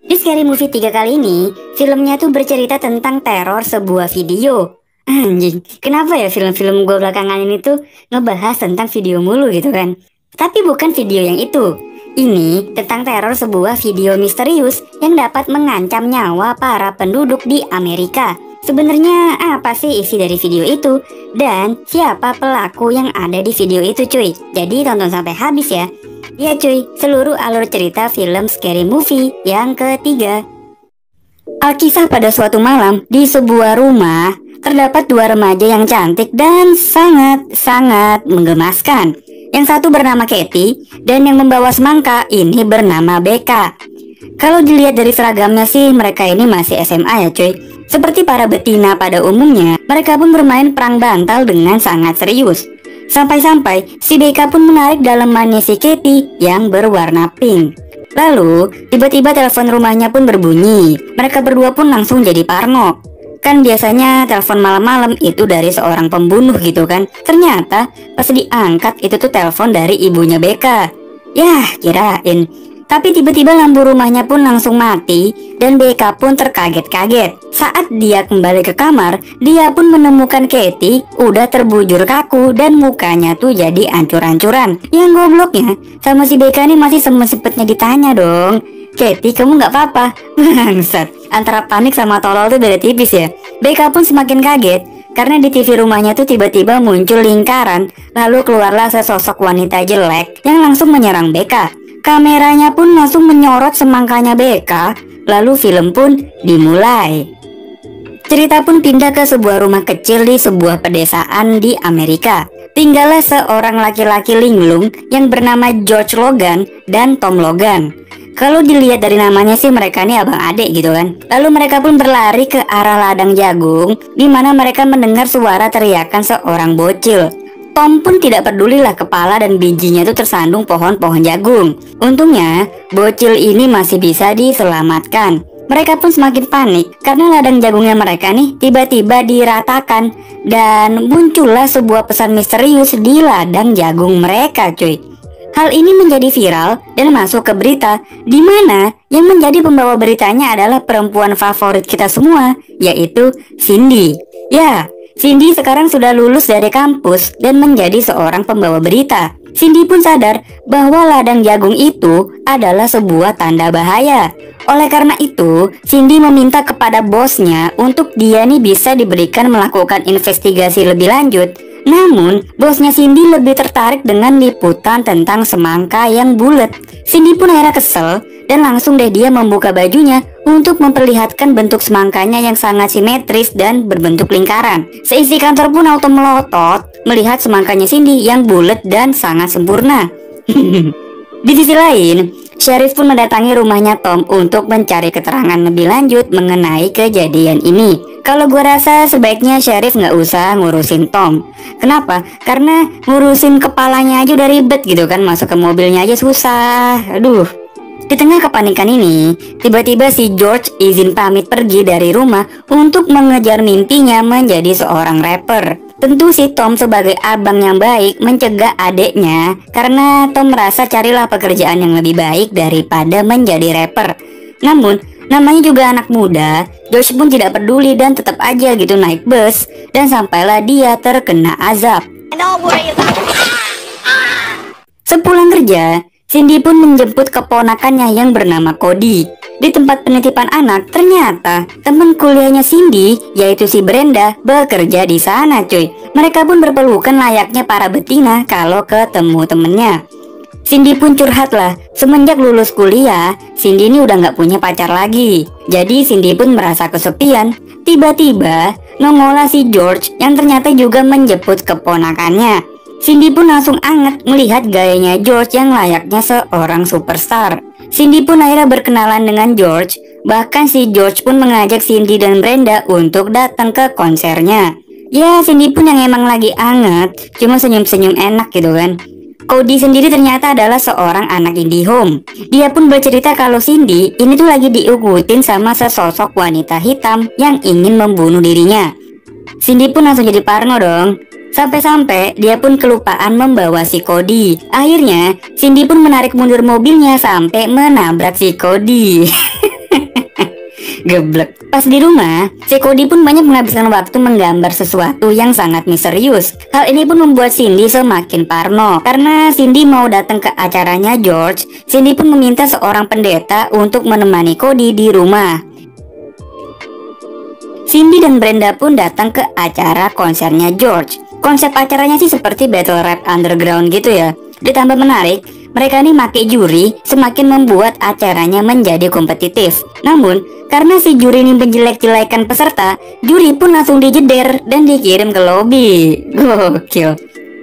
Di Scary Movie 3 kali ini, filmnya tuh bercerita tentang teror sebuah video. Anjing, kenapa ya film-film gue belakangan ini tuh ngebahas tentang video mulu gitu kan? Tapi bukan video yang itu. Ini tentang teror sebuah video misterius yang dapat mengancam nyawa para penduduk di Amerika. Sebenarnya apa sih isi dari video itu? Dan siapa pelaku yang ada di video itu cuy? Jadi tonton sampai habis ya. Ya cuy, seluruh alur cerita film Scary Movie yang ketiga. Alkisah pada suatu malam di sebuah rumah terdapat dua remaja yang cantik dan sangat menggemaskan. Yang satu bernama Katie dan yang membawa semangka ini bernama Becca. Kalau dilihat dari seragamnya sih mereka ini masih SMA ya cuy. Seperti para betina pada umumnya, mereka pun bermain perang bantal dengan sangat serius. Sampai-sampai si Becca pun menarik dalemannya si Katie yang berwarna pink. Lalu tiba-tiba telepon rumahnya pun berbunyi. Mereka berdua pun langsung jadi parno. Kan biasanya telepon malam-malam itu dari seorang pembunuh gitu kan. Ternyata pas diangkat itu tuh telepon dari ibunya Becca. Yah, kirain. Tapi tiba-tiba lampu rumahnya pun langsung mati dan Becca pun terkaget-kaget. Saat dia kembali ke kamar, dia pun menemukan Katie udah terbujur kaku dan mukanya tuh jadi ancur-ancuran. Yang gobloknya sama si Becca nih masih sempet-sempetnya ditanya dong, "Katie, kamu nggak apa-apa?" Bangsat. Antara panik sama tolol tuh beda tipis ya. Becca pun semakin kaget karena di TV rumahnya tuh tiba-tiba muncul lingkaran. Lalu keluarlah sesosok wanita jelek yang langsung menyerang Becca. Kameranya pun langsung menyorot semangkanya Becca. Lalu film pun dimulai. Cerita pun pindah ke sebuah rumah kecil di sebuah pedesaan di Amerika. Tinggallah seorang laki-laki linglung yang bernama George Logan dan Tom Logan. Kalau dilihat dari namanya sih mereka ini abang adik gitu kan. Lalu mereka pun berlari ke arah ladang jagung, di mana mereka mendengar suara teriakan seorang bocil. Tom pun tidak pedulilah kepala dan bijinya tuh tersandung pohon-pohon jagung. Untungnya bocil ini masih bisa diselamatkan. Mereka pun semakin panik karena ladang jagungnya mereka nih tiba-tiba diratakan. Dan muncullah sebuah pesan misterius di ladang jagung mereka cuy. Hal ini menjadi viral dan masuk ke berita, di mana yang menjadi pembawa beritanya adalah perempuan favorit kita semua, yaitu Cindy. Ya, Cindy sekarang sudah lulus dari kampus dan menjadi seorang pembawa berita. Cindy pun sadar bahwa ladang jagung itu adalah sebuah tanda bahaya. Oleh karena itu, Cindy meminta kepada bosnya untuk dia nih bisa diberikan melakukan investigasi lebih lanjut. Namun, bosnya Cindy lebih tertarik dengan liputan tentang semangka yang bulat. Cindy pun akhirnya kesel dan langsung deh dia membuka bajunya untuk memperlihatkan bentuk semangkanya yang sangat simetris dan berbentuk lingkaran. Seisi kantor pun auto melotot melihat semangkanya Cindy yang bulat dan sangat sempurna. Di sisi lain, Sheriff pun mendatangi rumahnya Tom untuk mencari keterangan lebih lanjut mengenai kejadian ini. Kalau gue rasa sebaiknya Sheriff nggak usah ngurusin Tom. Kenapa? Karena ngurusin kepalanya aja udah ribet gitu kan, masuk ke mobilnya aja susah. Aduh. Di tengah kepanikan ini, tiba-tiba si George izin pamit pergi dari rumah untuk mengejar mimpinya menjadi seorang rapper. Tentu si Tom sebagai abang yang baik mencegah adeknya karena Tom merasa carilah pekerjaan yang lebih baik daripada menjadi rapper. Namun, namanya juga anak muda, George pun tidak peduli dan tetap aja gitu naik bus dan sampailah dia terkena azab. Sepulang kerja, Cindy pun menjemput keponakannya yang bernama Cody. Di tempat penitipan anak, ternyata teman kuliahnya Cindy, yaitu si Brenda, bekerja di sana cuy. Mereka pun berpelukan layaknya para betina kalau ketemu temennya. Cindy pun curhat lah, semenjak lulus kuliah, Cindy ini udah gak punya pacar lagi. Jadi Cindy pun merasa kesepian. Tiba-tiba, nongollah si George yang ternyata juga menjemput keponakannya. Cindy pun langsung anget melihat gayanya George yang layaknya seorang superstar. Cindy pun akhirnya berkenalan dengan George. Bahkan si George pun mengajak Cindy dan Brenda untuk datang ke konsernya. Ya, Cindy pun yang emang lagi anget, cuma senyum-senyum enak gitu kan. Cody sendiri ternyata adalah seorang anak IndiHome. Dia pun bercerita kalau Cindy ini tuh lagi diikutin sama sesosok wanita hitam yang ingin membunuh dirinya. Cindy pun langsung jadi parno dong. Sampai-sampai dia pun kelupaan membawa si Cody. Akhirnya Cindy pun menarik mundur mobilnya sampai menabrak si Cody. Geblek. Pas di rumah, si Cody pun banyak menghabiskan waktu menggambar sesuatu yang sangat misterius. Hal ini pun membuat Cindy semakin parno. Karena Cindy mau datang ke acaranya George, Cindy pun meminta seorang pendeta untuk menemani Cody di rumah. Cindy dan Brenda pun datang ke acara konsernya George. Konsep acaranya sih seperti battle rap underground gitu ya. Ditambah menarik, mereka ini make juri semakin membuat acaranya menjadi kompetitif. Namun, karena si juri ini menjelek-jelekan peserta, juri pun langsung dijeder dan dikirim ke lobi. Gokil.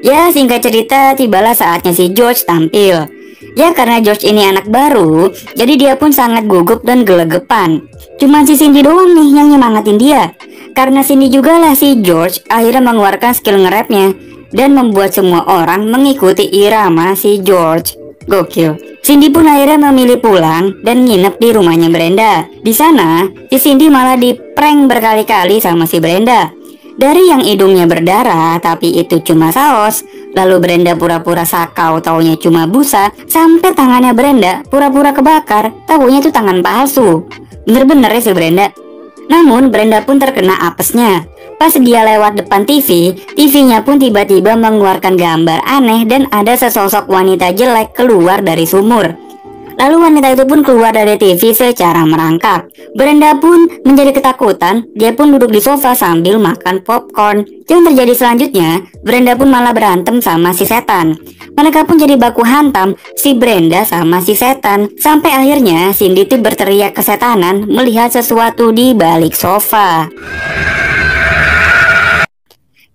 Ya, singkat cerita, tibalah saatnya si George tampil. Ya, karena George ini anak baru, jadi dia pun sangat gugup dan gelegepan. Cuman si Cindy doang nih yang nyemangatin dia. Karena Cindy juga lah si George akhirnya mengeluarkan skill nge-rapnya dan membuat semua orang mengikuti irama si George. Gokil. Cindy pun akhirnya memilih pulang dan nginep di rumahnya Brenda. Di sana, si Cindy malah diprank berkali-kali sama si Brenda. Dari yang hidungnya berdarah tapi itu cuma saus, lalu Brenda pura-pura sakau taunya cuma busa, sampai tangannya Brenda pura-pura kebakar, taunya itu tangan palsu. Bener-bener ya si Brenda. Namun Brenda pun terkena apesnya. Pas dia lewat depan TV, TV-nya pun tiba-tiba mengeluarkan gambar aneh dan ada sesosok wanita jelek keluar dari sumur. Lalu wanita itu pun keluar dari TV secara merangkak. Brenda pun menjadi ketakutan, dia pun duduk di sofa sambil makan popcorn. Yang terjadi selanjutnya, Brenda pun malah berantem sama si setan. Mereka pun jadi baku hantam, si Brenda sama si setan. Sampai akhirnya Cindy tuh berteriak kesetanan melihat sesuatu di balik sofa.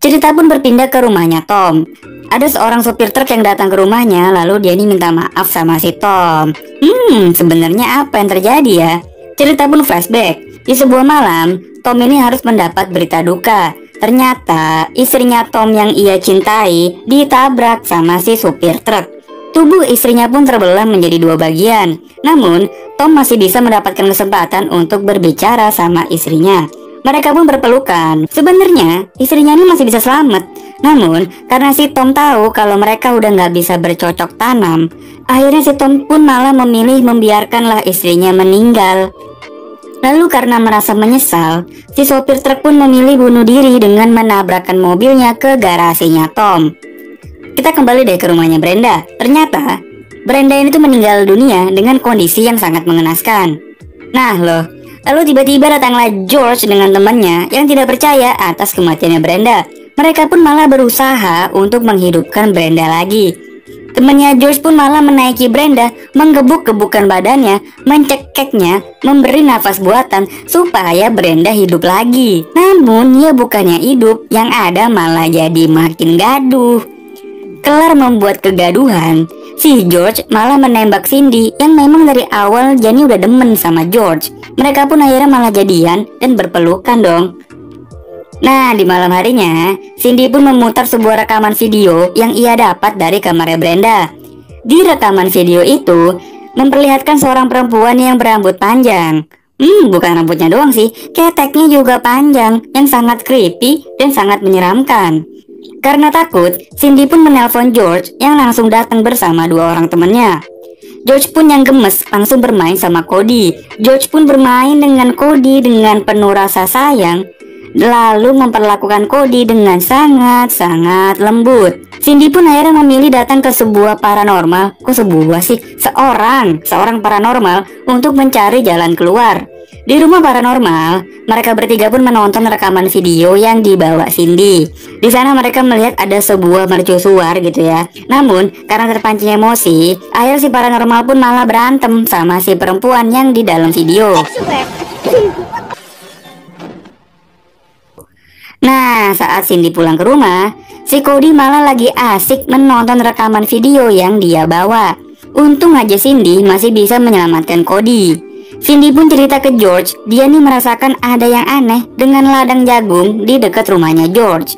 Cerita pun berpindah ke rumahnya Tom. Ada seorang sopir truk yang datang ke rumahnya, lalu dia ini minta maaf sama si Tom. Sebenarnya apa yang terjadi ya? Cerita pun flashback. Di sebuah malam, Tom ini harus mendapat berita duka. Ternyata istrinya Tom yang ia cintai ditabrak sama si supir truk. Tubuh istrinya pun terbelah menjadi dua bagian. Namun, Tom masih bisa mendapatkan kesempatan untuk berbicara sama istrinya. Mereka pun berpelukan. Sebenarnya istrinya ini masih bisa selamat. Namun karena si Tom tahu kalau mereka udah nggak bisa bercocok tanam, akhirnya si Tom pun malah memilih membiarkanlah istrinya meninggal. Lalu karena merasa menyesal, si sopir truk pun memilih bunuh diri dengan menabrakkan mobilnya ke garasinya Tom. Kita kembali deh ke rumahnya Brenda. Ternyata Brenda ini tuh meninggal dunia dengan kondisi yang sangat mengenaskan. Nah loh, lalu tiba-tiba datanglah George dengan temannya yang tidak percaya atas kematiannya Brenda. Mereka pun malah berusaha untuk menghidupkan Brenda lagi. Temannya George pun malah menaiki Brenda, menggebuk-gebukkan badannya, mencekeknya, memberi nafas buatan supaya Brenda hidup lagi. Namun ya bukannya hidup, yang ada malah jadi makin gaduh. Kelar membuat kegaduhan, si George malah menembak Cindy yang memang dari awal Jenny udah demen sama George. Mereka pun akhirnya malah jadian dan berpelukan dong. Nah, di malam harinya, Cindy pun memutar sebuah rekaman video yang ia dapat dari kamarnya Brenda. Di rekaman video itu, memperlihatkan seorang perempuan yang berambut panjang. Bukan rambutnya doang sih, keteknya juga panjang, yang sangat creepy dan sangat menyeramkan. Karena takut, Cindy pun menelpon George yang langsung datang bersama dua orang temannya. George pun yang gemes langsung bermain sama Cody. George pun bermain dengan Cody dengan penuh rasa sayang, lalu memperlakukan Cody dengan sangat-sangat lembut. Cindy pun akhirnya memilih datang ke sebuah paranormal. Kok sebuah sih? Seorang paranormal untuk mencari jalan keluar. Di rumah paranormal, mereka bertiga pun menonton rekaman video yang dibawa Cindy. Di sana mereka melihat ada sebuah mercusuar gitu ya. Namun karena terpancing emosi, akhirnya si paranormal pun malah berantem sama si perempuan yang di dalam video. Nah, saat Cindy pulang ke rumah, si Cody malah lagi asik menonton rekaman video yang dia bawa. Untung aja Cindy masih bisa menyelamatkan Cody. Cindy pun cerita ke George, dia nih merasakan ada yang aneh dengan ladang jagung di dekat rumahnya George.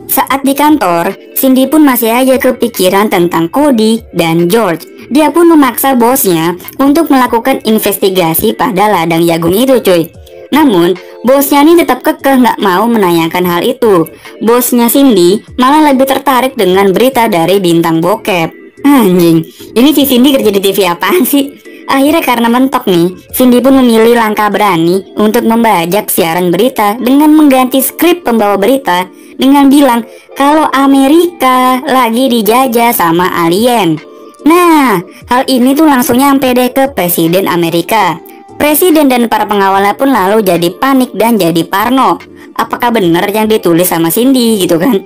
Saat di kantor, Cindy pun masih aja kepikiran tentang Cody dan George. Dia pun memaksa bosnya untuk melakukan investigasi pada ladang jagung itu cuy. Namun, bosnya ini tetap kekeh nggak mau menanyakan hal itu. Bosnya Cindy malah lebih tertarik dengan berita dari bintang bokep. Anjing, ini si Cindy kerja di TV apaan sih? Akhirnya karena mentok nih, Cindy pun memilih langkah berani untuk membajak siaran berita dengan mengganti skrip pembawa berita dengan bilang kalau Amerika lagi dijajah sama alien. Nah, hal ini tuh langsung nyampe deh ke Presiden Amerika. Presiden dan para pengawalnya pun lalu jadi panik dan jadi parno. Apakah benar yang ditulis sama Cindy gitu kan?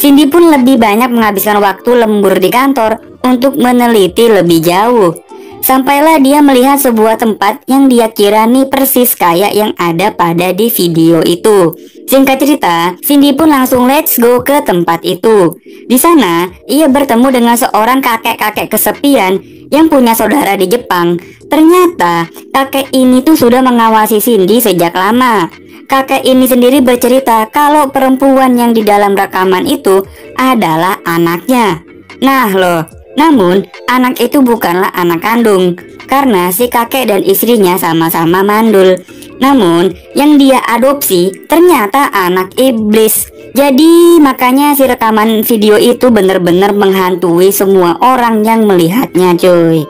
Cindy pun lebih banyak menghabiskan waktu lembur di kantor untuk meneliti lebih jauh. Sampailah dia melihat sebuah tempat yang dia kira nih persis kayak yang ada pada di video itu. Singkat cerita, Cindy pun langsung let's go ke tempat itu. Di sana, ia bertemu dengan seorang kakek-kakek kesepian yang punya saudara di Jepang. Ternyata, kakek ini tuh sudah mengawasi Cindy sejak lama. Kakek ini sendiri bercerita kalau perempuan yang di dalam rekaman itu adalah anaknya. Nah loh, namun anak itu bukanlah anak kandung karena si kakek dan istrinya sama-sama mandul. Namun yang dia adopsi ternyata anak iblis. Jadi makanya si rekaman video itu benar-benar menghantui semua orang yang melihatnya cuy.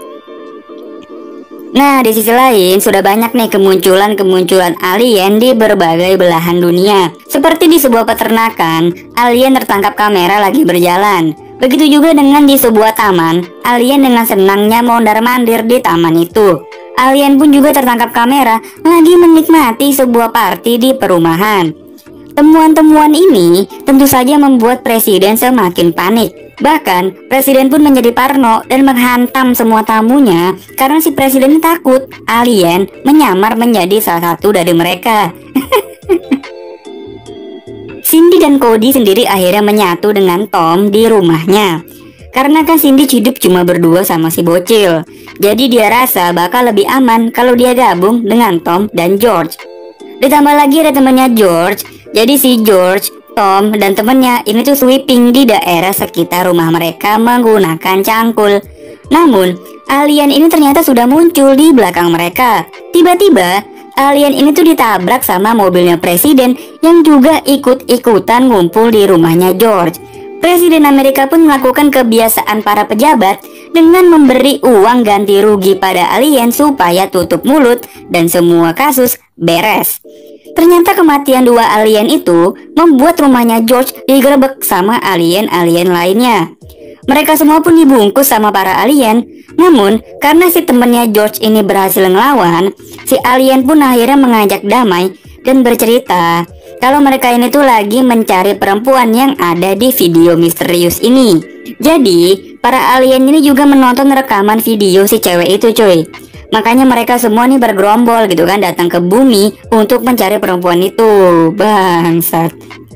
Nah, di sisi lain sudah banyak nih kemunculan alien di berbagai belahan dunia. Seperti di sebuah peternakan, alien tertangkap kamera lagi berjalan. Begitu juga dengan di sebuah taman, alien dengan senangnya mondar-mandir di taman itu. Alien pun juga tertangkap kamera lagi menikmati sebuah party di perumahan. Temuan-temuan ini tentu saja membuat presiden semakin panik. Bahkan, presiden pun menjadi parno dan menghantam semua tamunya karena si presiden takut alien menyamar menjadi salah satu dari mereka. Cindy dan Cody sendiri akhirnya menyatu dengan Tom di rumahnya. Karena kan Cindy hidup cuma berdua sama si bocil. Jadi dia rasa bakal lebih aman kalau dia gabung dengan Tom dan George. Ditambah lagi ada temannya George. Jadi si George, Tom, dan temennya ini tuh sweeping di daerah sekitar rumah mereka menggunakan cangkul. Namun, alien ini ternyata sudah muncul di belakang mereka. Tiba-tiba, alien ini tuh ditabrak sama mobilnya presiden yang juga ikut-ikutan ngumpul di rumahnya George. Presiden Amerika pun melakukan kebiasaan para pejabat dengan memberi uang ganti rugi pada alien supaya tutup mulut dan semua kasus beres. Ternyata kematian dua alien itu membuat rumahnya George digerebek sama alien-alien lainnya. Mereka semua pun dibungkus sama para alien. Namun karena si temennya George ini berhasil ngelawan, si alien pun akhirnya mengajak damai dan bercerita kalau mereka ini tuh lagi mencari perempuan yang ada di video misterius ini. Jadi para alien ini juga menonton rekaman video si cewek itu cuy. Makanya mereka semua nih bergerombol gitu kan datang ke bumi untuk mencari perempuan itu. Bangsat.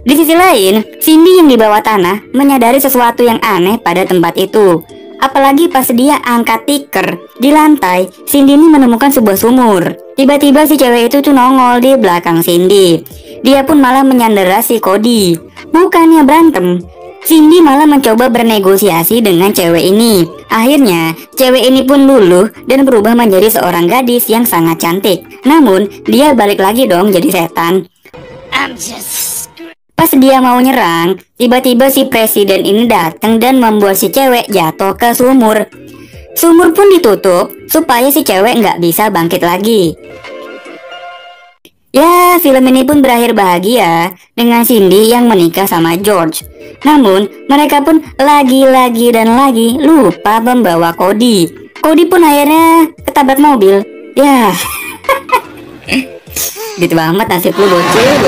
Di sisi lain, Cindy yang di bawah tanah menyadari sesuatu yang aneh pada tempat itu. Apalagi pas dia angkat tikar di lantai, Cindy ini menemukan sebuah sumur. Tiba-tiba si cewek itu tuh nongol di belakang Cindy. Dia pun malah menyandera si Cody. Bukannya berantem, Cindy malah mencoba bernegosiasi dengan cewek ini. Akhirnya, cewek ini pun luluh dan berubah menjadi seorang gadis yang sangat cantik. Namun, dia balik lagi dong jadi setan. Pas dia mau nyerang, tiba-tiba si presiden ini datang dan membuat si cewek jatuh ke sumur. Sumur pun ditutup supaya si cewek nggak bisa bangkit lagi. Ya, film ini pun berakhir bahagia dengan Cindy yang menikah sama George. Namun, mereka pun lagi-lagi dan lagi lupa membawa Cody. Cody pun akhirnya ketabrak mobil. Ya, gitu banget nasib lu bocil.